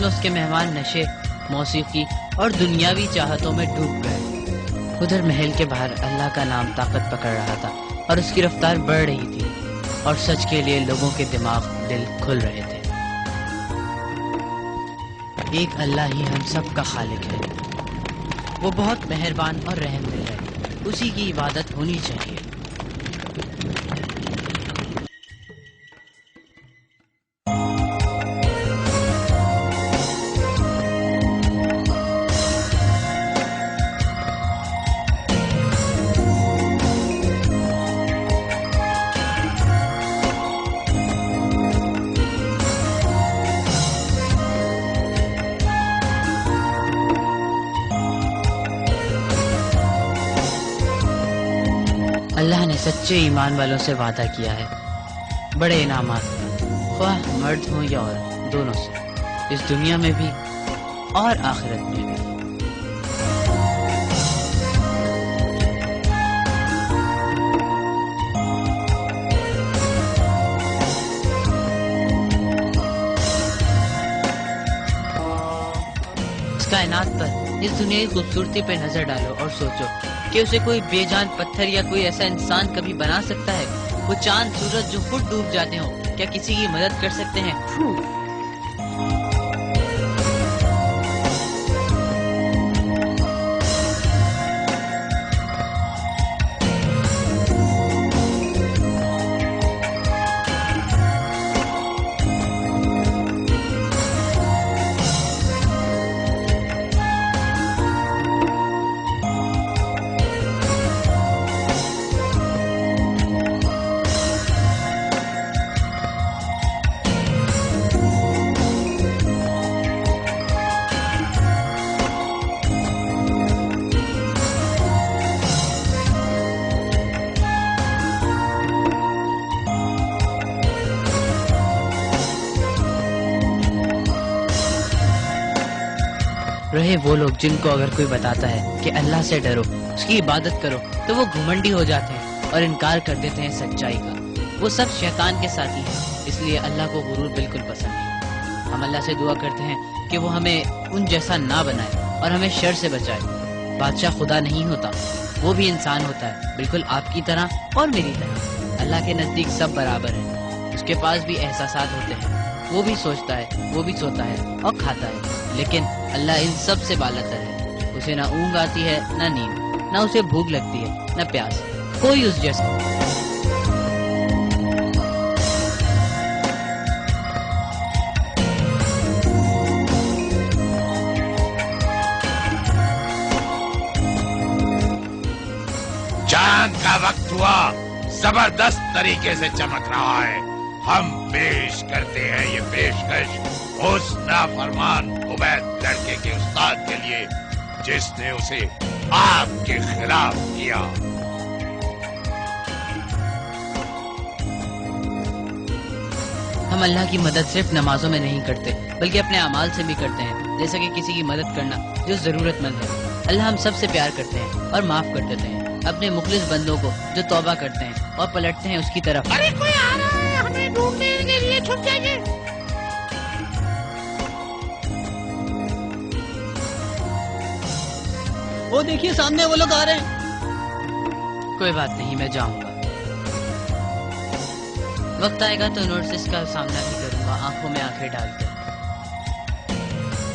میں اس کے مہمان نشے، موسیقی اور دنیاوی چاہتوں میں ڈوب گئے۔ ادھر محل کے باہر اللہ کا نام طاقت پکڑ رہا تھا اور اس کی رفتار بڑھ رہی تھی، اور سچ کے لیے لوگوں کے دماغ دل کھل رہے تھے۔ ایک اللہ ہی ہم سب کا خالق ہے، وہ بہت مہربان اور رحم دل ہے، اسی کی عبادت ہونی چاہیے۔ اللہ نے سچے ایمان والوں سے وعدہ کیا ہے بڑے انعامات کا، خواہ مرد ہوں یا عورت، دونوں سے، اس دنیا میں بھی اور آخرت میں بھی۔ اس کائنات پر، اس دنیا کی خوبصورتی پہ نظر ڈالو اور سوچو کہ اسے کوئی بے جان پتھر یا کوئی ایسا انسان کبھی بنا سکتا ہے؟ وہ چاند سورج جو خود ڈوب جاتے ہوں، کیا کسی کی مدد کر سکتے ہیں؟ رہے وہ لوگ جن کو اگر کوئی بتاتا ہے کہ اللہ سے ڈرو، اس کی عبادت کرو، تو وہ گھمنڈی ہو جاتے ہیں اور انکار کر دیتے ہیں سچائی کا۔ وہ سب شیطان کے ساتھی ہیں، اس لیے اللہ کو غرور بالکل پسند نہیں۔ ہم اللہ سے دعا کرتے ہیں کہ وہ ہمیں ان جیسا نہ بنائے اور ہمیں شر سے بچائے۔ بادشاہ خدا نہیں ہوتا، وہ بھی انسان ہوتا ہے، بالکل آپ کی طرح اور میری طرح۔ اللہ کے نزدیک سب برابر ہیں، اس کے پاس بھی احساسات ہوتے ہیں، وہ بھی سوچتا ہے، وہ بھی سوتا ہے اور کھاتا ہے، لیکن اللہ ان سب سے بالاتر ہے۔ اسے نہ اونگ آتی ہے نہ نیند، نہ اسے بھوک لگتی ہے نہ پیاس، کوئی اس جیسا۔ چاند کا وقت ہوا، زبردست طریقے سے چمک رہا ہے۔ ہم پیش کرتے ہیں یہ پیشکش اس نافرمان عبید لڑکے کے استاد کے لیے جس نے اسے آپ کے خلاف کیا۔ ہم اللہ کی مدد صرف نمازوں میں نہیں کرتے بلکہ اپنے اعمال سے بھی کرتے ہیں، جیسا کہ کسی کی مدد کرنا جو ضرورت مند ہے۔ اللہ ہم سب سے پیار کرتے ہیں اور معاف کر دیتے ہیں اپنے مخلص بندوں کو جو توبہ کرتے ہیں اور پلٹتے ہیں اس کی طرف۔ ارے کوئی آ رہا ہے، ہمیں ڈھونڈنے کے لیے چھپ جائیے۔ وہ دیکھیے سامنے وہ لوگ آ رہے ہیں۔ کوئی بات نہیں، میں جاؤں گا، وقت آئے گا تو نورسس کا سامنا بھی کروں گا، آنکھوں میں آنکھیں ڈال کر۔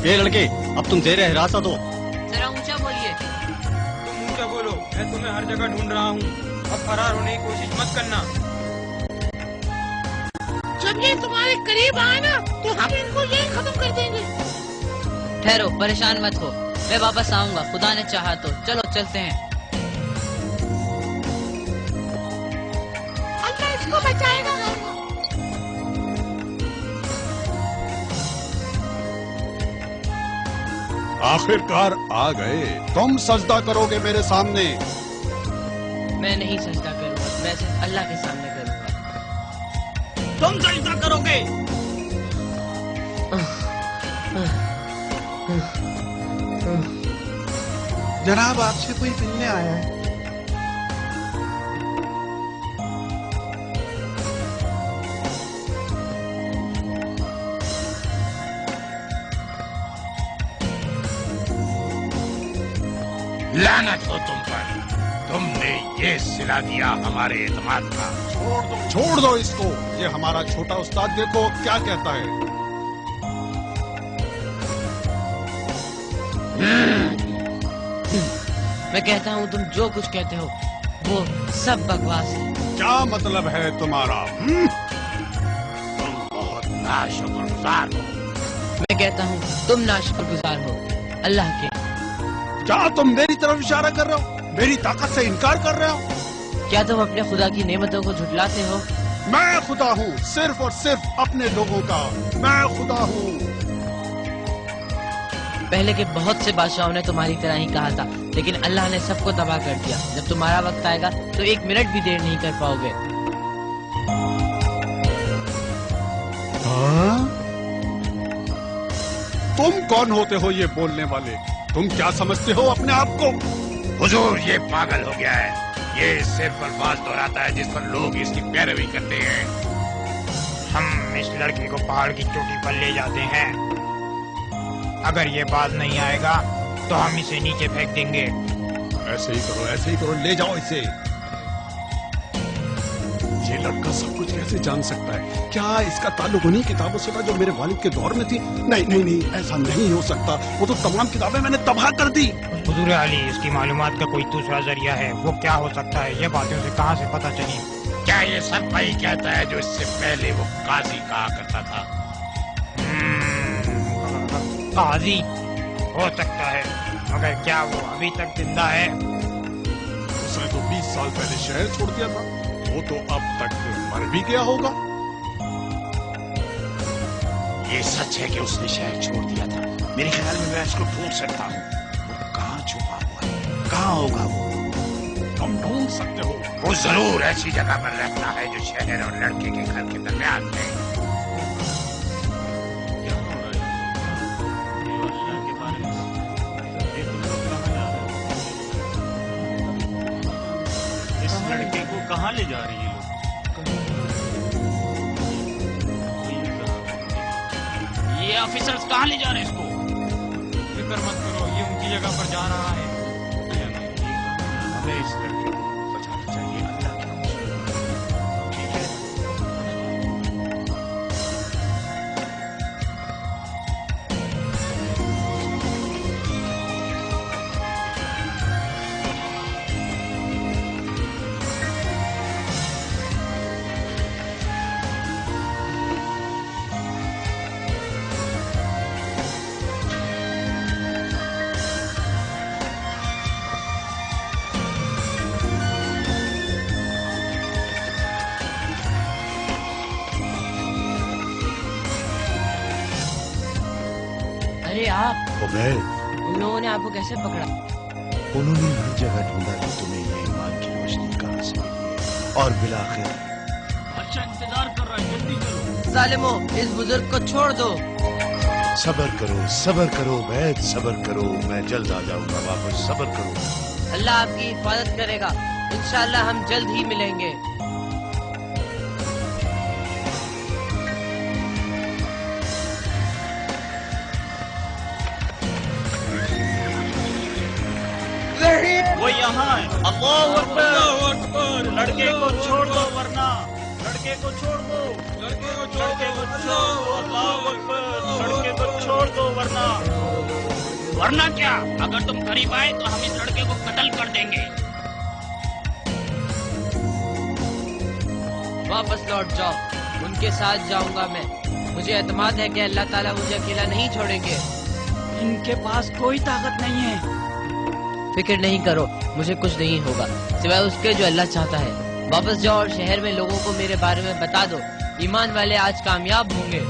یہ لڑکے اب تم زیر حراست ہو۔ ذرا اونچا بولیے۔ تم اونچا بولو، میں تمہیں ہر جگہ ڈھونڈ رہا ہوں، اب فرار ہونے کی کوشش مت کرنا۔ جب یہ تمہارے قریب آئے نا تو ہم ان کو یہی ختم کر دیں گے۔ ٹھہرو، پریشان مت ہو، میں واپس آؤں گا، خدا نے چاہا تو۔ چلو چلتے ہیں۔ اللہ اس کو بچائے گا۔ آخرکار آ گئے، تم سجدہ کرو گے میرے سامنے؟ میں نہیں سجدہ کروں گا، میں صرف اللہ کے سامنے کروں گا۔ تم سجدہ کرو گے؟ جناب آپ سے کوئی ملنے آیا ہے۔ लानत हो तुम पर, तुमने ये सिला दिया हमारे एतमाद का। छोड़ दो इसको। ये हमारा छोटा उस्ताद देखो क्या कहता है। मैं कहता हूँ तुम जो कुछ कहते हो वो सब बकवास है। क्या मतलब है तुम्हारा? तुम बहुत नाशुक्रगुजार हो। मैं कहता हूँ तुम नाशुक्रगुजार हो अल्लाह के। क्या तुम मेरी तरफ इशारा कर रहे हो? मेरी ताकत से इनकार कर रहे हो? क्या तुम अपने खुदा की नेमतों को झुठलाते हो? मैं खुदा हूँ, सिर्फ और सिर्फ अपने लोगों का। मैं खुदा हूँ। पहले के बहुत से बादशाहों ने तुम्हारी तरह ही कहा था, लेकिन अल्लाह ने सबको तबाह कर दिया। जब तुम्हारा वक्त आएगा तो 1 मिनट भी देर नहीं कर पाओगे। हाँ? तुम कौन होते हो ये बोलने वाले? तुम क्या समझते हो अपने आप को? हुजूर, ये पागल हो गया है। ये सिर्फ अल्फाज दोहराता है जिस पर लोग इसकी पैरवी करते हैं। हम इस लड़के को पहाड़ की चोटी पर ले जाते हैं। अगर ये बाज नहीं आएगा तो हम इसे नीचे फेंक देंगे। ऐसे ही करो, ऐसे ही करो, ले जाओ इसे। ये लड़का सब कुछ कैसे जान सकता है? क्या इसका ताल्लुक उन्हीं किताबों से था जो मेरे वालिद के दौर में थी? नहीं नहीं नहीं, ऐसा नहीं हो सकता। वो तो तमाम किताबें मैंने तबाह कर दी। हुजूर अली, इसकी मालूमात का कोई दूसरा जरिया है? वो क्या हो सकता है? ये बातें उसे कहाँ से पता चली? क्या ये सब वही कहता है जो इससे पहले वो काजी कहा करता था? काजी हो सकता है, मगर क्या वो अभी तक जिंदा है? उसने तो 20 साल पहले शहर छोड़ दिया था। वो तो अब तक मर भी गया होगा। ये सच है कि उसने शहर छोड़ दिया था। मेरे ख्याल में मैं इसको ढूंढ सकता हूँ। वो कहाँ छुपा हुआ है? कहाँ होगा वो? तुम ढूंढ सकते हो। वो जरूर ऐसी जगह पर रहता है जो शहर और लड़के के घर के दरमियान है। इस लड़के को कहाँ ले जा रही है लोग? ये ऑफिसर्स कहाँ ले जा रहे हैं इसको? फिक्र मत करो, ये उनकी जगह पर जा रहा है। हमें इस लड़के को बचाना चाहिए अल्लाह के हुक्म। ठीक है? अरे आप, उबैद, उन लोगों ने आपको कैसे पकड़ा? उन्होंने हर जगह ढूंढा कि तुम्हें ये ईमान की रोशनी कहाँ से मिली है, और बिलाखिर अच्छा इंतजार कर रहा है, जल्दी चलो। जालिमो, इस बुजुर्ग को छोड़ दो। सबर करो उबैद, सबर करो। मैं जल्द आ जाऊंगा वापस, सबर करो। अल्लाह आपकी हिफाजत करेगा। इंशाअल्लाह हम जल्द ही मिलेंगे। वो यहाँ है। अल्लाह अकबर। लड़के को छोड़ दो वरना, लड़के को छोड़ दो, लड़के को छोड़ दो। अल्लाह अकबर। लड़के को छोड़ दो वरना क्या? अगर तुम करीब आए तो हम इस लड़के को कत्ल कर देंगे। वापस लौट जाओ, उनके साथ जाऊंगा मैं। मुझे एतमाद है कि अल्लाह ताला मुझे अकेला नहीं छोड़ेंगे। इनके पास कोई ताकत नहीं है। फिक्र नहीं करो, मुझे कुछ नहीं होगा सिवाय उसके जो अल्लाह चाहता है। वापस जाओ और शहर में लोगों को मेरे बारे में बता दो। ईमान वाले आज कामयाब होंगे।